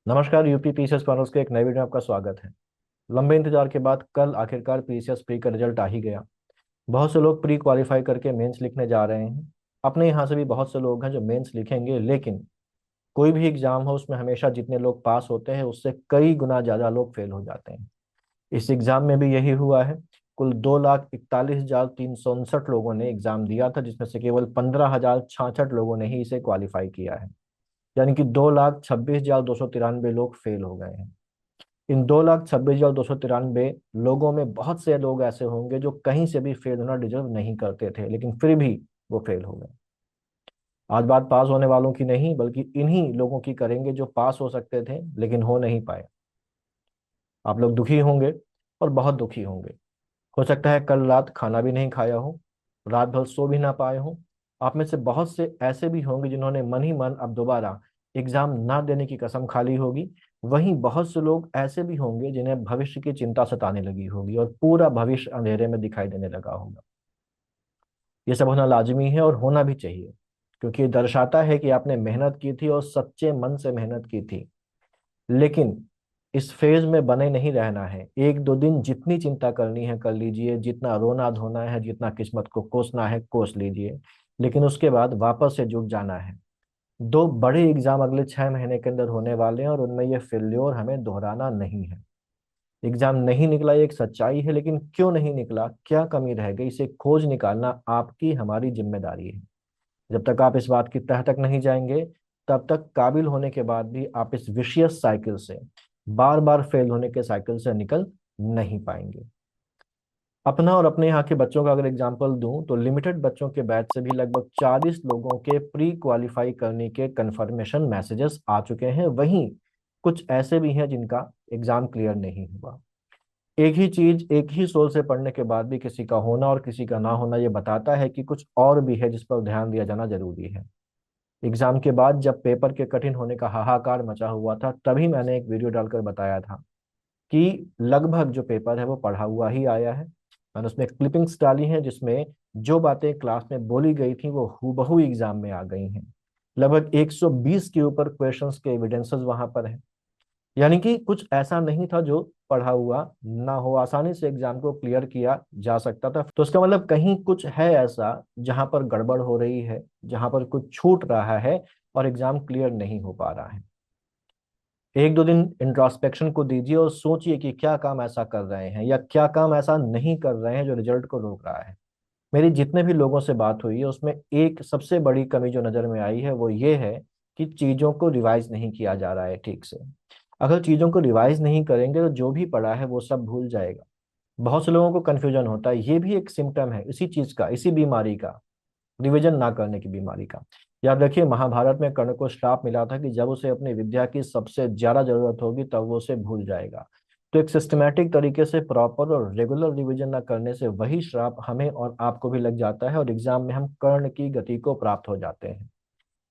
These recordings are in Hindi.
नमस्कार। यूपी पीसीएस पैनल्स के एक नए वीडियो में आपका स्वागत है। लंबे इंतजार के बाद कल आखिरकार पीसीएस प्री का रिजल्ट आ ही गया। बहुत से लोग प्री क्वालिफाई करके मेंस लिखने जा रहे हैं। अपने यहाँ से भी बहुत से लोग हैं जो मेंस लिखेंगे, लेकिन कोई भी एग्जाम हो उसमें हमेशा जितने लोग पास होते हैं उससे कई गुना ज्यादा लोग फेल हो जाते हैं। इस एग्जाम में भी यही हुआ है। कुल 2,41,359 लोगों ने एग्जाम दिया था, जिसमें से केवल 15,066 लोगों ने ही इसे क्वालिफाई किया है। यानी कि 2,26,293 लोग फेल हो गए हैं। इन 2,26,293 लोगों में बहुत से लोग ऐसे होंगे जो कहीं से भी फेल होना डिजर्व नहीं करते थे, लेकिन फिर भी वो फेल हो गए। आज बात पास होने वालों की नहीं, बल्कि इन्हीं लोगों की करेंगे जो पास हो सकते थे लेकिन हो नहीं पाए। आप लोग दुखी होंगे और बहुत दुखी होंगे। हो सकता है कल रात खाना भी नहीं खाया हो, रात भर सो भी ना पाए हो। आप में से बहुत से ऐसे भी होंगे जिन्होंने मन ही मन अब दोबारा एग्जाम ना देने की कसम खा ली होगी। वहीं बहुत से लोग ऐसे भी होंगे जिन्हें भविष्य की चिंता सताने लगी होगी और पूरा भविष्य अंधेरे में दिखाई देने लगा होगा। ये सब होना लाजमी है और होना भी चाहिए, क्योंकि ये दर्शाता है कि आपने मेहनत की थी और सच्चे मन से मेहनत की थी। लेकिन इस फेज में बने नहीं रहना है। एक दो दिन जितनी चिंता करनी है कर लीजिए, जितना रोना धोना है, जितना किस्मत को कोसना है कोस लीजिए, लेकिन उसके बाद वापस से जुट जाना है। दो बड़े एग्जाम अगले 6 महीने के अंदर होने वाले हैं और उनमें ये फेल्योर हमें दोहराना नहीं है। एग्जाम नहीं निकला ये एक सच्चाई है, लेकिन क्यों नहीं निकला, क्या कमी रह गई, इसे खोज निकालना आपकी हमारी जिम्मेदारी है। जब तक आप इस बात की तह तक नहीं जाएंगे, तब तक काबिल होने के बाद भी आप इस विशियस साइकिल से, बार बार फेल होने के साइकिल से निकल नहीं पाएंगे। अपना और अपने यहाँ के बच्चों का अगर एग्जाम्पल दूं तो लिमिटेड बच्चों के बैच से भी लगभग 40 लोगों के प्री क्वालिफाई करने के कंफर्मेशन मैसेजेस आ चुके हैं। वहीं कुछ ऐसे भी हैं जिनका एग्जाम क्लियर नहीं हुआ। एक ही चीज एक ही सोल से पढ़ने के बाद भी किसी का होना और किसी का ना होना ये बताता है कि कुछ और भी है जिस पर ध्यान दिया जाना जरूरी है। एग्जाम के बाद जब पेपर के कठिन होने का हाहाकार मचा हुआ था, तभी मैंने एक वीडियो डालकर बताया था कि लगभग जो पेपर है वो पढ़ा हुआ ही आया है। मैंने उसमें क्लिपिंग्स डाली हैं जिसमें जो बातें क्लास में बोली गई थी वो हूबहू एग्जाम में आ गई हैं। लगभग 120 के ऊपर क्वेश्चंस के एविडेंसेस वहां पर हैं। यानी कि कुछ ऐसा नहीं था जो पढ़ा हुआ ना हो, आसानी से एग्जाम को क्लियर किया जा सकता था। तो इसका मतलब कहीं कुछ है ऐसा जहां पर गड़बड़ हो रही है, जहां पर कुछ छूट रहा है और एग्जाम क्लियर नहीं हो पा रहा है। एक दो दिन इंट्रोस्पेक्शन को दीजिए और सोचिए कि क्या काम ऐसा कर रहे हैं या क्या काम ऐसा नहीं कर रहे हैं जो रिजल्ट को रोक रहा है। मेरी जितने भी लोगों से बात हुई है उसमें एक सबसे बड़ी कमी जो नजर में आई है वो ये है कि चीजों को रिवाइज नहीं किया जा रहा है ठीक से। अगर चीजों को रिवाइज नहीं करेंगे तो जो भी पढ़ा है वो सब भूल जाएगा। बहुत से लोगों को कंफ्यूजन होता है, ये भी एक सिम्टम है इसी चीज का, इसी बीमारी का, रिवीजन ना करने की बीमारी का। याद रखिए, महाभारत में कर्ण को श्राप मिला था कि जब उसे अपनी विद्या की सबसे ज्यादा जरूरत होगी तब वो उसे भूल जाएगा। तो एक सिस्टमेटिक तरीके से प्रॉपर और रेगुलर रिवीजन ना करने से वही श्राप हमें और आपको भी लग जाता है और एग्जाम में हम कर्ण की गति को प्राप्त हो जाते हैं।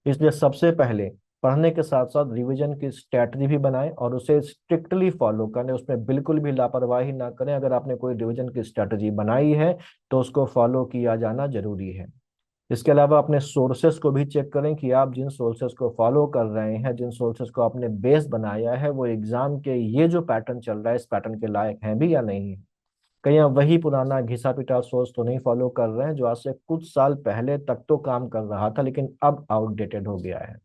इसलिए सबसे पहले पढ़ने के साथ साथ रिवीजन की स्ट्रेटजी भी बनाएं और उसे स्ट्रिक्टली फॉलो करें, उसमें बिल्कुल भी लापरवाही ना करें। अगर आपने कोई रिवीजन की स्ट्रेटजी बनाई है तो उसको फॉलो किया जाना जरूरी है। इसके अलावा अपने सोर्सेस को भी चेक करें कि आप जिन सोर्सेस को फॉलो कर रहे हैं, जिन सोर्सेस को आपने बेस बनाया है, वो एग्जाम के ये जो पैटर्न चल रहा है इस पैटर्न के लायक हैं भी या नहीं है। कहीं आप वही पुराना घिसा पिटा सोर्स तो नहीं फॉलो कर रहे हैं जो आज से कुछ साल पहले तक तो काम कर रहा था लेकिन अब आउटडेटेड हो गया है।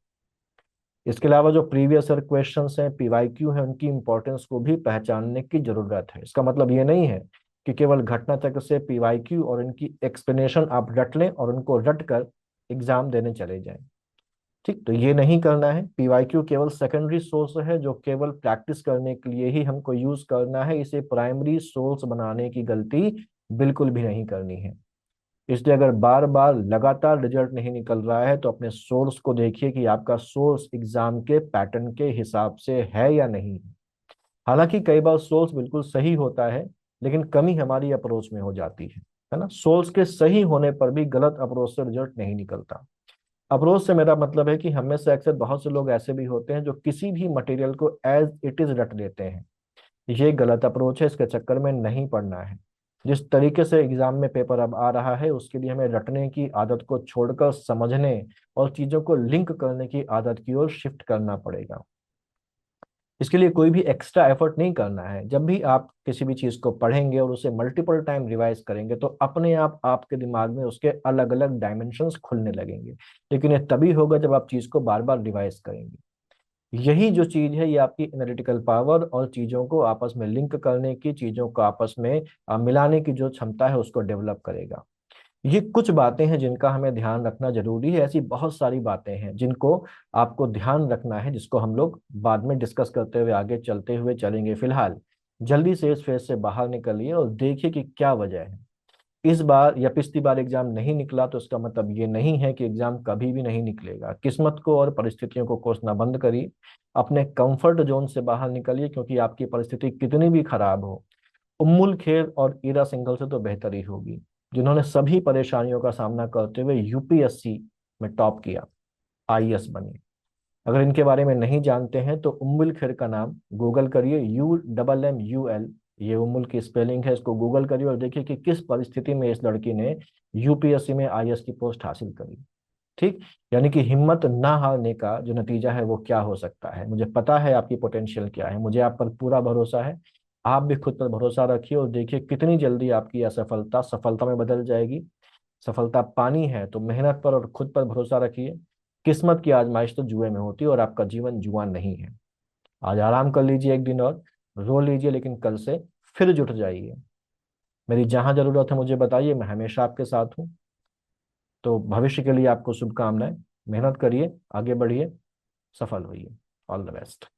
इसके अलावा जो प्रीवियस ईयर क्वेश्चंस हैं, पीवाईक्यू हैं, उनकी इंपॉर्टेंस को भी पहचानने की जरूरत है। इसका मतलब ये नहीं है कि केवल घटना चक्र से पीवाईक्यू और इनकी एक्सप्लेनेशन आप रट लें और उनको रट कर एग्जाम देने चले जाएं। ठीक, तो ये नहीं करना है। पीवाईक्यू केवल सेकेंडरी सोर्स है जो केवल प्रैक्टिस करने के लिए ही हमको यूज करना है। इसे प्राइमरी सोर्स बनाने की गलती बिल्कुल भी नहीं करनी है। इसलिए अगर बार बार लगातार रिजल्ट नहीं निकल रहा है तो अपने सोर्स को देखिए कि आपका सोर्स एग्जाम के पैटर्न के हिसाब से है या नहीं। हालांकि कई बार सोर्स बिल्कुल सही होता है, लेकिन कमी हमारी अप्रोच में हो जाती है ना। सोर्स के सही होने पर भी गलत अप्रोच से रिजल्ट नहीं निकलता। अप्रोच से मेरा मतलब है कि हमें से अक्सर बहुत से लोग ऐसे भी होते हैं जो किसी भी मटेरियल को एज इट इज रट लेते हैं। ये गलत अप्रोच है, इसके चक्कर में नहीं पढ़ना है। जिस तरीके से एग्जाम में पेपर अब आ रहा है उसके लिए हमें रटने की आदत को छोड़कर समझने और चीजों को लिंक करने की आदत की ओर शिफ्ट करना पड़ेगा। इसके लिए कोई भी एक्स्ट्रा एफर्ट नहीं करना है। जब भी आप किसी भी चीज को पढ़ेंगे और उसे मल्टीपल टाइम रिवाइज करेंगे तो अपने आप आपके दिमाग में उसके अलग अलग डायमेंशंस खुलने लगेंगे। लेकिन ये तभी होगा जब आप चीज को बार बार रिवाइज करेंगे। यही जो चीज है ये आपकी एनालिटिकल पावर और चीजों को आपस में लिंक करने की, चीजों को आपस में मिलाने की जो क्षमता है उसको डेवलप करेगा। ये कुछ बातें हैं जिनका हमें ध्यान रखना जरूरी है। ऐसी बहुत सारी बातें हैं जिनको आपको ध्यान रखना है, जिसको हम लोग बाद में डिस्कस करते हुए आगे चलते हुए चलेंगे। फिलहाल जल्दी से इस फेज से बाहर निकलिए और देखिए कि क्या वजह है। इस बार या पिछली बार एग्जाम नहीं निकला तो इसका मतलब ये नहीं है कि एग्जाम कभी भी नहीं निकलेगा। किस्मत को और परिस्थितियों को कोसना बंद करिए, अपने कंफर्ट जोन से बाहर निकलिए, क्योंकि आपकी परिस्थिति कितनी भी खराब हो, उम्मुल खेर और ईरा सिंघल से तो बेहतर ही होगी, जिन्होंने सभी परेशानियों का सामना करते हुए यूपीएससी में टॉप किया, आईएएस बनी। अगर इनके बारे में नहीं जानते हैं तो उम्मुल खैर का नाम गूगल करिए, UMMUL, ये उम्मुल की स्पेलिंग है, इसको गूगल करिए और देखिए कि किस परिस्थिति में इस लड़की ने यूपीएससी में आईएएस की पोस्ट हासिल करी। ठीक, यानी कि हिम्मत ना हारने का जो नतीजा है वो क्या हो सकता है। मुझे पता है आपकी पोटेंशियल क्या है, मुझे आप पर पूरा भरोसा है। आप भी खुद पर भरोसा रखिए और देखिए कितनी जल्दी आपकी असफलता सफलता में बदल जाएगी। सफलता पानी है तो मेहनत पर और खुद पर भरोसा रखिए। किस्मत की आजमाइश तो जुए में होती है और आपका जीवन जुआ नहीं है। आज आराम कर लीजिए, एक दिन और रो लीजिए, लेकिन कल से फिर जुट जाइए। मेरी जहां जरूरत है मुझे बताइए, मैं हमेशा आपके साथ हूँ। तो भविष्य के लिए आपको शुभकामनाएं। मेहनत करिए, आगे बढ़िए, सफल होइए। All the best.